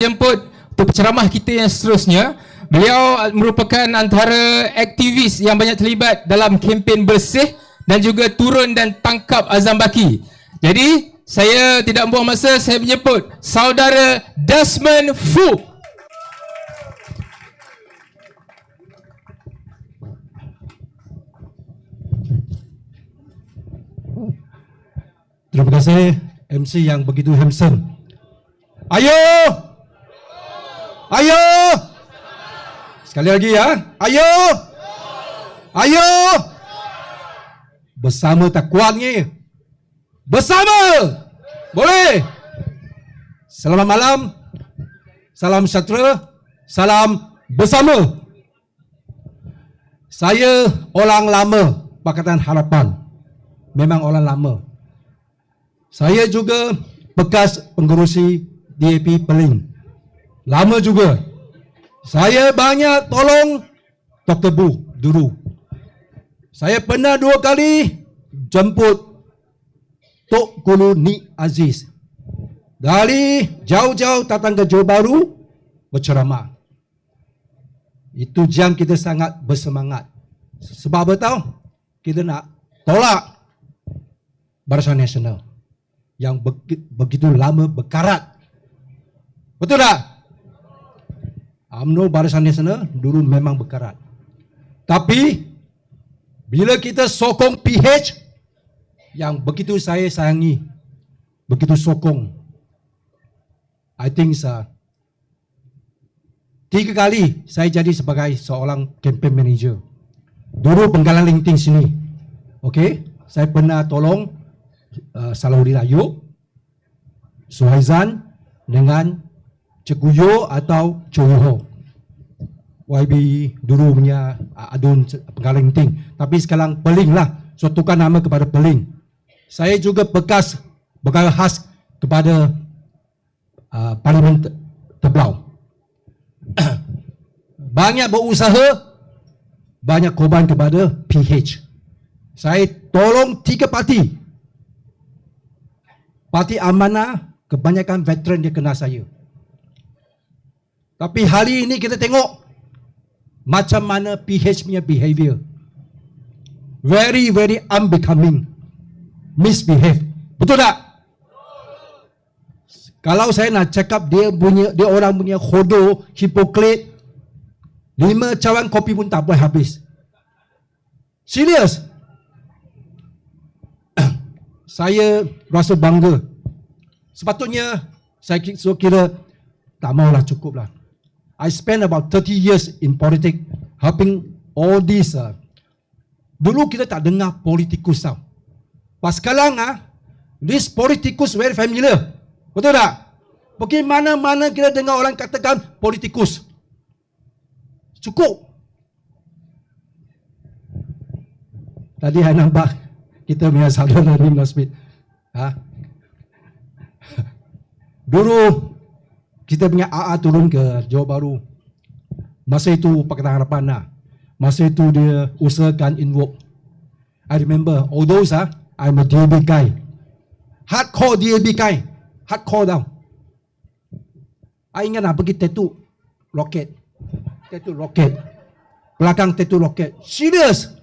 jemput untuk penceramah kita yang seterusnya. Beliau merupakan antara aktivis yang banyak terlibat dalam kempen bersih dan juga turun dan tangkap Azam Baki. Jadi saya tidak buang masa, saya menyebut saudara Desmond Foo. Terima kasih MC yang begitu handsome. Ayo! Ayo! Sekali lagi ya. Ayo! Ayo! Bersama tak kuat ni. Bersama! Boleh? Selamat malam. Salam sejahtera. Salam bersama. Saya orang lama Pakatan Harapan. Memang orang lama. Saya juga bekas pengerusi DAP Peling. Lama juga. Saya banyak tolong Dr. Bu dulu. Saya pernah 2 kali jemput Tok Guru Nik Aziz. Dari jauh-jauh datang ke Johor Bahru berceramah. Itu jam kita sangat bersemangat. Sebab apa tahu? Kita nak tolak Barisan Nasional yang begitu lama berkarat. Betul tak? UMNO Barisan Nasional dulu memang berkarat. Tapi bila kita sokong PH yang begitu saya sayangi, begitu sokong, I think 3 kali saya jadi sebagai seorang campaign manager. Dulu Benggalan Linting sini. Okey, saya pernah tolong Salahuddin Ayub, Suhaizan dengan Cekuyo atau Choyo. YB dulu punya adun Benggalan Linting. Tapi sekarang Peling lah. So tukar nama kepada Peling. Saya juga bekas khas kepada Parlimen Terblau. Banyak berusaha, banyak korban kepada PH. Saya tolong 3 parti. Parti Amanah, kebanyakan veteran dia kenal saya. Tapi hari ini kita tengok macam mana PH punya behavior. Very, very unbecoming. Misbehave. Betul tak? Kalau saya nak cakap dia orang punya khodo, hipokrit, 5 cawan kopi pun tak boleh habis. Serius. Saya rasa bangga. Sepatutnya saya kira tak maulah, cukup lah. I spent about 30 years in politics helping all these. Dulu kita tak dengar politikus tau. Pas sekarang this politikus very familiar. Betul tak? Pergi mana-mana kita dengar orang katakan politikus. Cukup. Tadi saya nampak kita punya saudara Lim Nasmith. Dulu kita punya AA turun ke Johor Bahru. Masa itu Pakatan Harapan lah. Masa itu dia usahakan invoke. I remember all those I'm a DAB guy. Hardcore DAB guy. Hardcore tau. I ingat pergi tattoo roket. Tattoo roket. Belakang tattoo roket. Serius.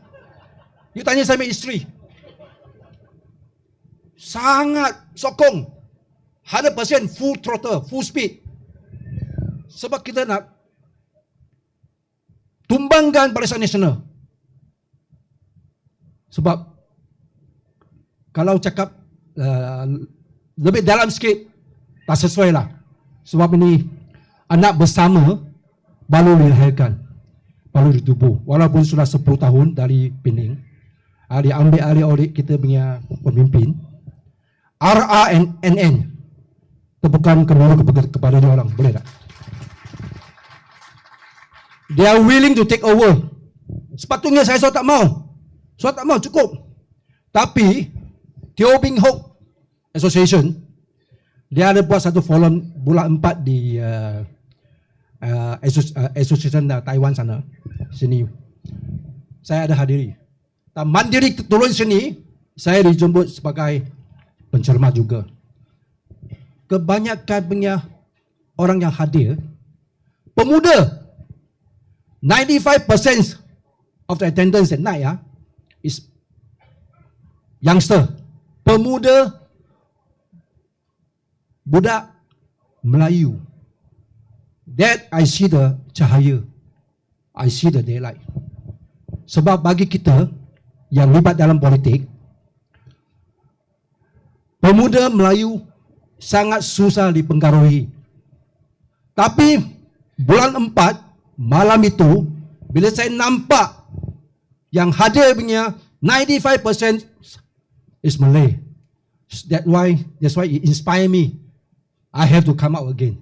You tanya saya isteri. Sangat sokong. 100% full throttle, full speed. Sebab kita nak tumbangkan Barisan Nasional. Sebab kalau cakap lebih dalam sikit, tak sesuai lah. Sebab ini anak bersama baru dilahirkan, baru ditubuh. Walaupun sudah 10 tahun dari Pening, dia ambil alih oleh kita punya pemimpin. RRNN. Tepukan kepada dia orang. Boleh tak? They are willing to take over. Sepatutnya saya tak mau. Saya tak mau, cukup. Tapi Teo Bing Hock Association, dia ada buat satu forum bulan 4 di Association Taiwan sana. Sini. Saya ada hadiri. Mandiri turun sini, saya dijemput sebagai penceramah juga. Kebanyakan punya orang yang hadir, pemuda, 95% of the attendance at night is youngster, pemuda, budak Melayu. That I see the cahaya, I see the daylight. Sebab bagi kita yang libat dalam politik, pemuda Melayu sangat susah dipengaruhi. Tapi bulan 4 malam itu, bila saya nampak yang hadir punya 95% is Malay. That's why it inspire me. I have to come out again.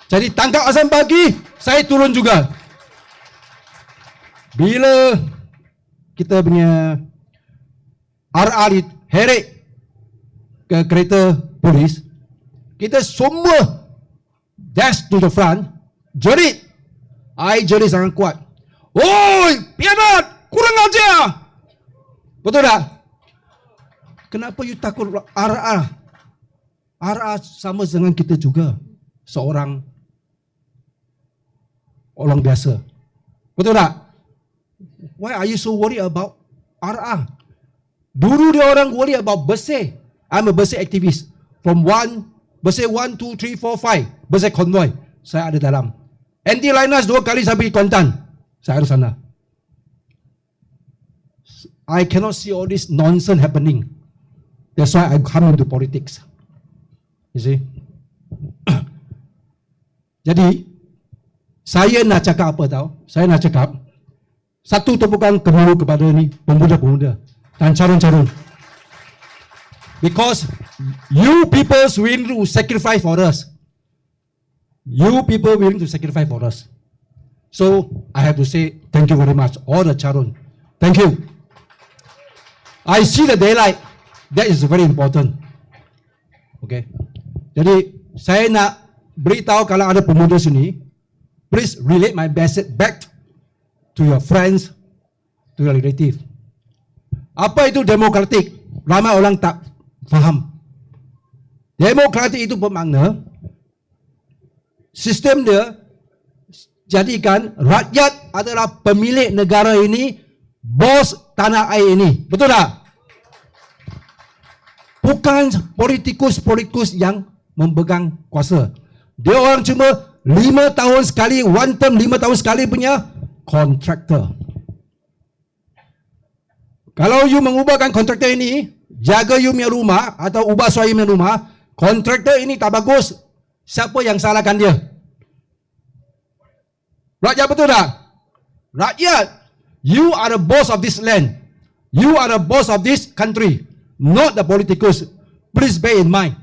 Jadi tangkap azan pagi, saya turun juga. Bila kita punya RR heret ke kereta polis, kita semua dash to the front, jerit. I jerit sangat kuat. Oi, pianat, kurang ajar. Betul tak? Kenapa you takut RR? RR sama dengan kita juga. Seorang orang biasa. Betul tak? Why are you so worried about RR? Dulu dia orang worry about Bersih. I'm a Bersih activist. From Bersih 1, 2, 3, 4, 5. Bersih konvoy. Saya ada dalam. Anti-Liners 2 kali saya pergi Kuantan. Saya ada sana. I cannot see all this nonsense happening. That's why I come into politics. You see? Jadi, saya nak cakap apa tahu? Saya nak cakap, satu tepukan kemuliaan kepada ni pemuda-pemuda dan calon-calon. Because you people willing to sacrifice for us. You people willing to sacrifice for us. So, I have to say thank you very much, all the calon. Thank you. I see the daylight. That is very important. Okay. Jadi, saya nak beritahu kalau ada pemuda sini, please relate my message back to your friends, to your relative. Apa itu demokratik? Ramai orang tak faham. Demokratik itu bermakna sistem dia jadikan rakyat adalah pemilik negara ini, bos tanah air ini. Betul tak? Bukan politikus-politikus yang memegang kuasa. Dia orang cuma 5 tahun sekali, one term 5 tahun sekali punya kontraktor. Kalau you mengubahkan kontraktor ini, jaga you punya rumah atau ubah suai punya rumah, kontraktor ini tak bagus, siapa yang salahkan dia? Rakyat, betul tak? Rakyat, you are the boss of this land. You are the boss of this country, not the politikus. Please bear in mind.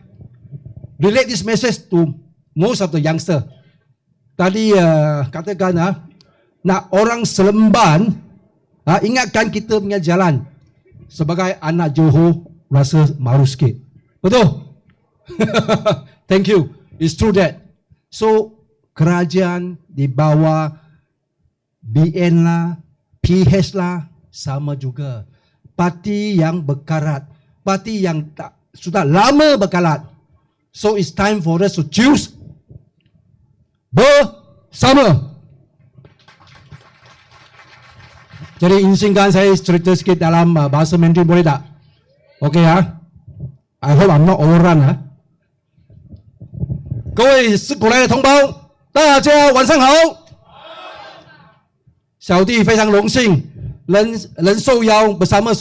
Relate this message to most of the youngster. Tadi katakan nak orang Seremban ingatkan kita punya jalan. Sebagai anak Johor rasa malu sikit. Betul? Thank you. It's true that. So kerajaan di bawah BN lah, PH lah sama juga. Parti yang berkarat, parti yang tak sudah lama berkarat. So it's time for us to choose bersama. Jadi izinkan saya cerita sikit dalam bahasa Mandarin, boleh tak? Okay I hope I'm not overrun 各位是古来的同胞，大家晚上好。小弟非常荣幸能受邀bersama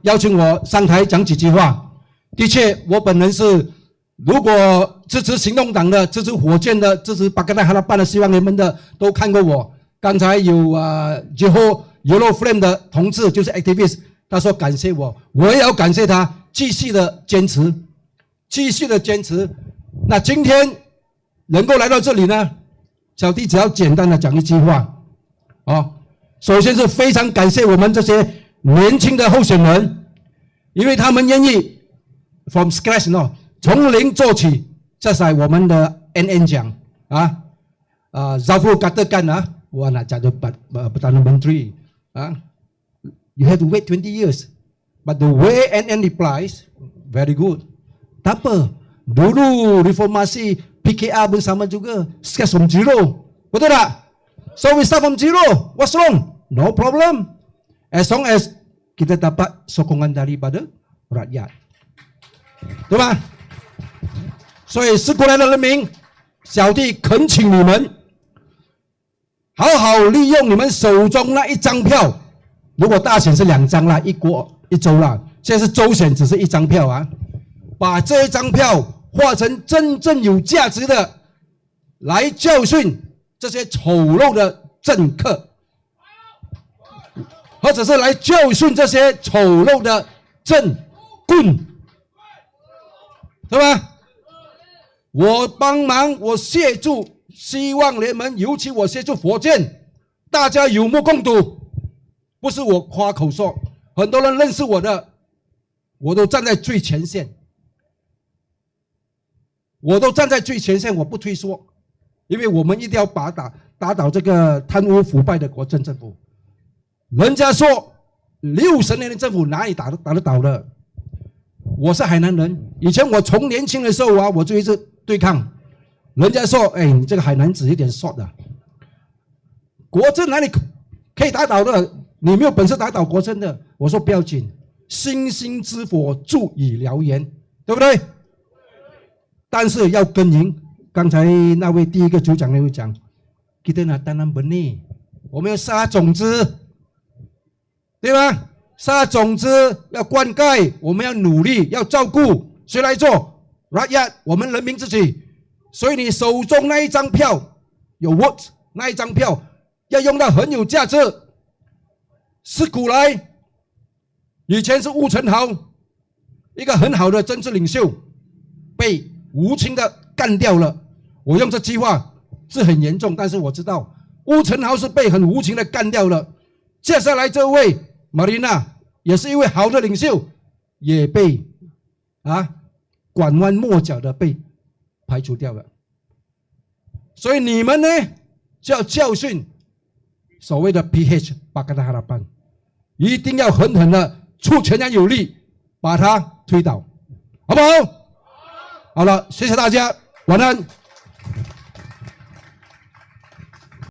邀请我上台讲几句话。的确，我本人是如果支持行动党的、支持火箭的、支持巴格代哈拉办的、希望联盟的，都看过我。刚才有Johor Yellow Flame 的同志，就是 activist， 他说感谢我，我也要感谢他继续的坚持，继续的坚持。那今天能够来到这里呢，小弟只要简单的讲一句话，首先是非常感谢我们这些年轻的候选人，因为他们愿意 from scratch 从零做起，这是我们的 NN 奖Zafrul katakan wah nak jadi Perdana Menteri you have to wait 20 years but the way NN replies very good. Tak apa, dulu reformasi PKR pun sama juga. Start from zero. Betul tak? So we start from zero. What's wrong? No problem. As long as kita dapat sokongan daripada rakyat. 对吧？所以是过来的人民，小弟恳请你们，好好利用你们手中那一张票。如果大选是2张啦，一国一州啦，现在是州选只是1张票啊，把这一张票化成真正有价值的，来教训这些丑陋的政客，或者是来教训这些丑陋的政棍，对吧？我帮忙，我协助希望联盟，尤其我协助佛建，大家有目共睹，不是我夸口说，很多人认识我的，我都站在最前线，我不退缩，因为我们一定要打倒这个贪污腐败的国政政府。人家说60年的政府哪里打得倒的？我是海南人，以前我从年轻的时候啊，我就一直对抗。人家说，哎，你这个海南子有点 short 的，国政哪里可以打倒的？你没有本事打倒国政的。我说不要紧，星星之火足以燎原，对不对？但是要耕耘。刚才那位第一个组长那位讲 ，kita nak tanam benih， 我们要撒种子，对吧？撒种子要灌溉，我们要努力，要照顾，谁来做？rakyat， 我们人民自己。所以你手中那一张票有 vote， 那一张票要用到很有价值。自古来，以前是吴承豪，一个很好的政治领袖，被无情的干掉了。我用这句话是很严重，但是我知道吴承豪是被很无情的干掉了。接下来这位玛丽娜也是一位好的领袖，也被拐弯抹角的被排除掉了。所以你们呢，就要教训所谓的 PH Pakatan Harapan， 一定要狠狠的出全然有力把它推倒，好不好？好了，谢谢大家，晚安。